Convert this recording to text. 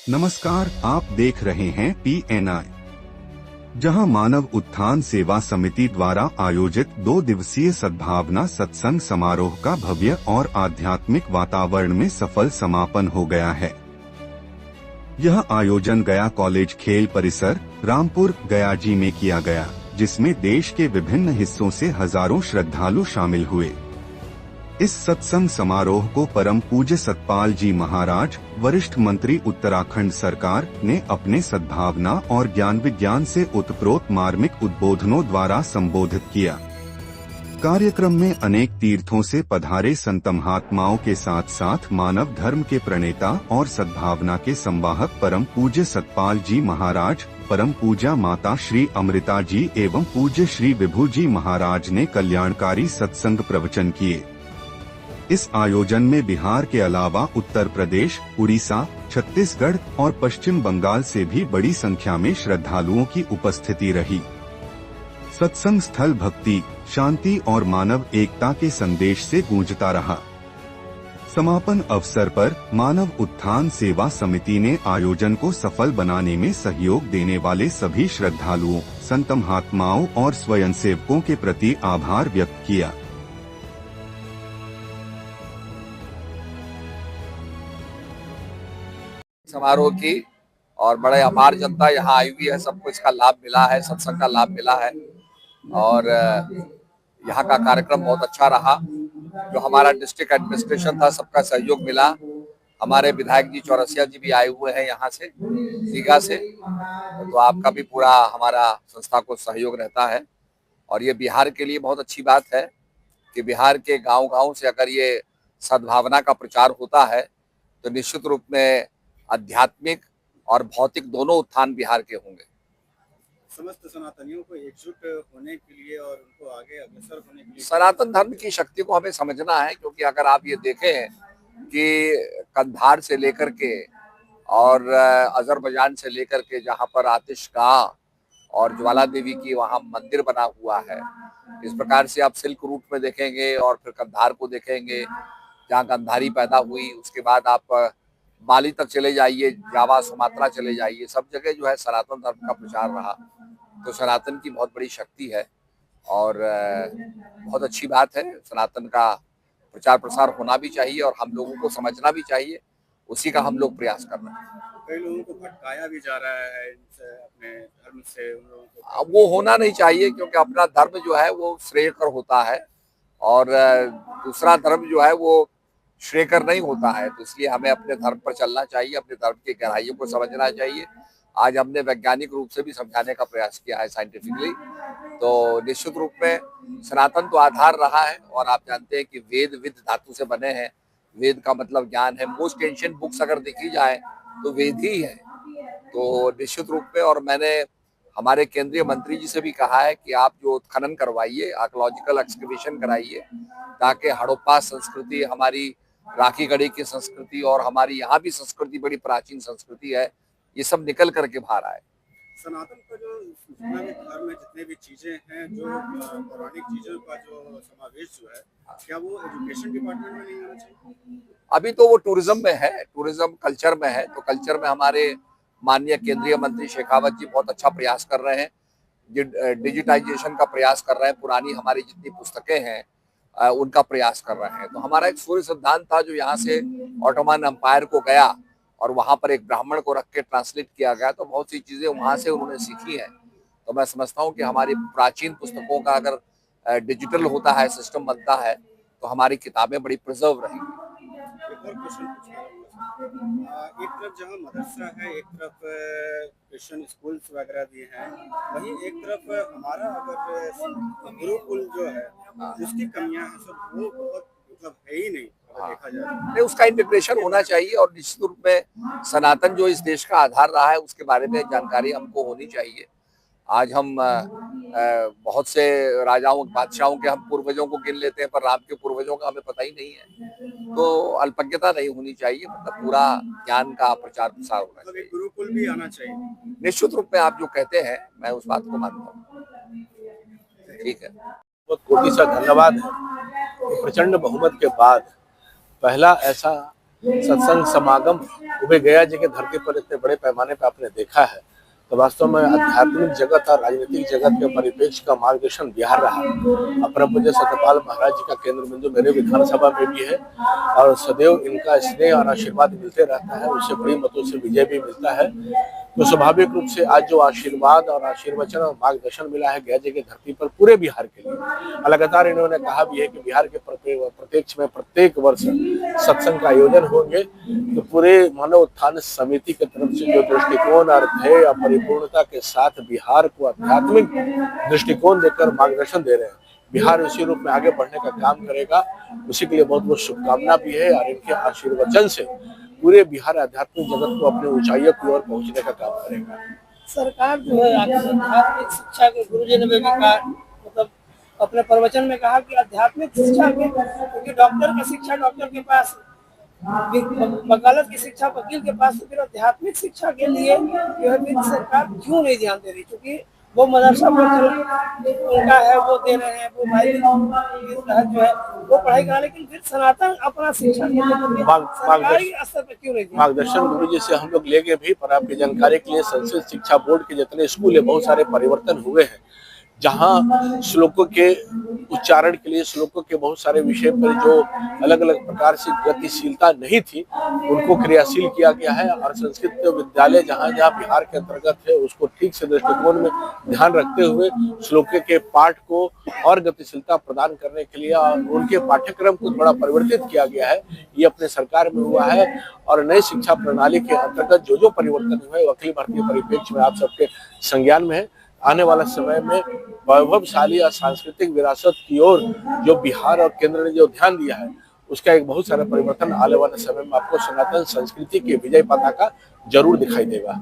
नमस्कार, आप देख रहे हैं PNI, जहां मानव उत्थान सेवा समिति द्वारा आयोजित 2 दिवसीय सद्भावना सत्संग समारोह का भव्य और आध्यात्मिक वातावरण में सफल समापन हो गया है। यह आयोजन गया कॉलेज खेल परिसर रामपुर गया जी में किया गया, जिसमें देश के विभिन्न हिस्सों से हजारों श्रद्धालु शामिल हुए। इस सत्संग समारोह को परम पूज्य सतपाल जी महाराज, वरिष्ठ मंत्री उत्तराखंड सरकार, ने अपने सद्भावना और ज्ञान विज्ञान से उत्प्रोत मार्मिक उद्बोधनों द्वारा संबोधित किया। कार्यक्रम में अनेक तीर्थों से पधारे संत महात्माओं के साथ साथ मानव धर्म के प्रणेता और सद्भावना के संवाहक परम पूज्य सतपाल जी महाराज, परम पूज्या माता श्री अमृता जी एवं पूज्य श्री विभू जी महाराज ने कल्याणकारी सत्संग प्रवचन किए। इस आयोजन में बिहार के अलावा उत्तर प्रदेश, उड़ीसा, छत्तीसगढ़ और पश्चिम बंगाल से भी बड़ी संख्या में श्रद्धालुओं की उपस्थिति रही। सत्संग स्थल भक्ति, शांति और मानव एकता के संदेश से गूंजता रहा। समापन अवसर पर मानव उत्थान सेवा समिति ने आयोजन को सफल बनाने में सहयोग देने वाले सभी श्रद्धालुओं, संत महात्माओं और स्वयंसेवकों के प्रति आभार व्यक्त किया। समारोह की और बड़े अपार जनता यहाँ आई हुई है। सबको इसका लाभ मिला है, सत्संग का लाभ मिला है और यहाँ का कार्यक्रम बहुत अच्छा रहा। जो हमारा डिस्ट्रिक्ट एडमिनिस्ट्रेशन था, सबका सहयोग मिला। हमारे विधायक जी चौरसिया जी भी आए हुए हैं यहाँ से, दीघा से, तो आपका भी पूरा हमारा संस्था को सहयोग रहता है। और ये बिहार के लिए बहुत अच्छी बात है कि बिहार के गांव-गांव से अगर ये सद्भावना का प्रचार होता है तो निश्चित रूप में आध्यात्मिक और भौतिक दोनों उत्थान बिहार के होंगे। समस्त सनातनियों को एकजुट होने के लिए और उनको आगे अग्रसर होने के लिए सनातन धर्म की शक्ति को हमें समझना है, क्योंकि अगर आप ये देखें कि कंधार से लेकर के और अजरबैजान से लेकर के जहाँ पर आतिशगाह और ज्वाला देवी की वहाँ मंदिर बना हुआ है, इस प्रकार से आप सिल्क रूट में देखेंगे और फिर कंधार को देखेंगे जहाँ गंधारी पैदा हुई। उसके बाद आप बाली तक चले जाइए, जावा सुमात्रा चले जाइए, सब जगह जो है सनातन धर्म का प्रचार रहा। तो सनातन की बहुत बड़ी शक्ति है और बहुत अच्छी बात है। सनातन का प्रचार प्रसार होना भी चाहिए और हम लोगों को समझना भी चाहिए, उसी का हम लोग प्रयास कर रहे हैं। कई लोगों को भटकाया भी जा रहा है इनसे, अपने धर्म से उन लोगों को। अब वो होना नहीं चाहिए, क्योंकि अपना धर्म जो है वो श्रेयकर होता है और दूसरा धर्म जो है वो श्रेयकर नहीं होता है। तो इसलिए हमें अपने धर्म पर चलना चाहिए, अपने धर्म की गहराइयों को समझना चाहिए। आज हमने वैज्ञानिक रूप से भी समझाने का प्रयास किया है, साइंटिफिकली। तो निश्चित रूप में सनातन तो आधार रहा है और आप जानते हैं कि वेद विद धातु से बने हैं। वेद का मतलब ज्ञान है। मोस्ट एंशिएंट बुक्स अगर देखी जाए तो वेद ही है। तो निश्चित रूप में, और मैंने हमारे केंद्रीय मंत्री जी से भी कहा है कि आप जो उत्खनन करवाइए, आर्कियोलॉजिकल एक्सकवेशन कराइए, ताकि हड़प्पा संस्कृति, हमारी राखी गढ़ी की संस्कृति और हमारी यहाँ भी संस्कृति बड़ी प्राचीन संस्कृति है, ये सब निकल करके बाहर आए। सनातन का जो जितना भी धर्म में जितने भी चीजें हैं, जो पौराणिक चीजों का जो समावेश जो है, क्या वो एजुकेशन डिपार्टमेंट में नहीं होना चाहिए? अभी तो वो टूरिज्म में है, टूरिज्म कल्चर में है। तो कल्चर में हमारे माननीय केंद्रीय मंत्री शेखावत जी बहुत अच्छा प्रयास कर रहे हैं, डिजिटाइजेशन का प्रयास कर रहे हैं। पुरानी हमारी जितनी पुस्तकें हैं उनका प्रयास कर रहे हैं। तो हमारा एक सूर्य सिद्धांत था जो यहाँ से ऑटोमन एम्पायर को गया और वहाँ पर एक ब्राह्मण को रख के ट्रांसलेट किया गया। तो बहुत सी चीजें वहाँ से उन्होंने सीखी हैं। तो मैं समझता हूँ कि हमारी प्राचीन पुस्तकों का अगर डिजिटल होता है, सिस्टम बनता है, तो हमारी किताबें बड़ी प्रिजर्व रहेंगी। एक और क्वेश्चन पूछना, एक तरफ जहाँ मदरसा है, एक तरफ क्रिश्चियन स्कूल्स वगैरह भी हैं, वहीं एक तरफ हमारा अगर गुरुकुल जो है उसकी कमियां हैं, सब वो बहुत मतलब है ही नहीं। देखा जाए नहीं, उसका इंटीग्रेशन होना चाहिए और निश्चित रूप में सनातन जो इस देश का आधार रहा है उसके बारे में जानकारी हमको होनी चाहिए। आज हम बहुत से राजाओं बादशाहों के हम पूर्वजों को गिन लेते हैं, पर राम के पूर्वजों का हमें पता ही नहीं है। तो अल्पज्ञता नहीं होनी चाहिए, मतलब पूरा ज्ञान का प्रचार प्रसार होना चाहिए। गुरुकुल भी आना चाहिए। निश्चित रूप में आप जो कहते हैं मैं उस बात को मानता हूँ। ठीक है, बहुत कोटि सा धन्यवाद है। प्रचंड बहुमत के बाद पहला ऐसा सत्संग समागम उभे गया जी के धरती पर इतने बड़े पैमाने पर आपने देखा है, तो वास्तव में आध्यात्मिक जगत और राजनीतिक जगत के परिप्रेक्ष्य का मार्गदर्शन बिहार रहा। परम पूज्य सत्यपाल महाराज जी का केंद्र बिंदु मेरे विधानसभा में भी है और सदैव इनका स्नेह और आशीर्वाद मिलते रहता है, उससे बड़ी मतों से विजय भी मिलता है। तो स्वाभाविक रूप से आज जो आशीर्वाद और आशीर्वचन और मार्गदर्शन मिला है गया जी की धरती पर पूरे बिहार के लिए, लगातार इन्होंने कहा भी है कि बिहार के प्रत्यक्ष में प्रत्येक वर्ष सत्संग का आयोजन होंगे। तो पूरे मानव उत्थान समिति की तरफ से जो दृष्टिकोण और ध्येय और परिपूर्णता के साथ बिहार को आध्यात्मिक दृष्टिकोण देकर मार्गदर्शन दे रहे हैं, बिहार उसी रूप में आगे बढ़ने का काम करेगा। उसी के लिए बहुत बहुत शुभकामना भी है और इनके आशीर्वचन से पूरे बिहार आध्यात्मिक जगत को अपने ऊंचाइयों की ओर पहुंचने का काम करेगा। सरकार जो है आध्यात्मिक शिक्षा के गुरुजी ने भी कहा, मतलब अपने प्रवचन में कहा कि आध्यात्मिक शिक्षा के, क्योंकि डॉक्टर की शिक्षा डॉक्टर के पास, वकालत की शिक्षा वकील के पास, तो फिर आध्यात्मिक शिक्षा के लिए जो है फिर सरकार क्यों नहीं ध्यान दे रही? क्योंकि वो मदरसा पर उनका है वो दे रहे हैं, वो भाई जो है वो पढ़ाई करा, लेकिन फिर सनातन अपना शिक्षा सरकारी स्तर पर क्यों नहीं? मार्गदर्शन गुरु जी से हम लोग लेंगे भी, पर आपकी जानकारी के लिए संस्कृत शिक्षा बोर्ड के जितने स्कूल है बहुत सारे परिवर्तन हुए हैं, जहाँ श्लोकों के उच्चारण के लिए श्लोकों के बहुत सारे विषय पर जो अलग अलग प्रकार से गतिशीलता नहीं थी उनको क्रियाशील किया गया है। और संस्कृत विद्यालय जहाँ जहाँ बिहार के अंतर्गत है उसको ठीक से दृष्टिकोण में ध्यान रखते हुए श्लोकों के पाठ को और गतिशीलता प्रदान करने के लिए उनके पाठ्यक्रम को थोड़ा परिवर्तित किया गया है। ये अपने सरकार में हुआ है और नई शिक्षा प्रणाली के अंतर्गत जो परिवर्तन हुए अखिल भारतीय परिप्रेक्ष्य में आप सबके संज्ञान में है। आने वाला समय में वैभवशाली और सांस्कृतिक विरासत की ओर जो बिहार और केंद्र ने जो ध्यान दिया है उसका एक बहुत सारा परिवर्तन आने वाले समय में आपको सनातन संस्कृति की विजय पताका जरूर दिखाई देगा।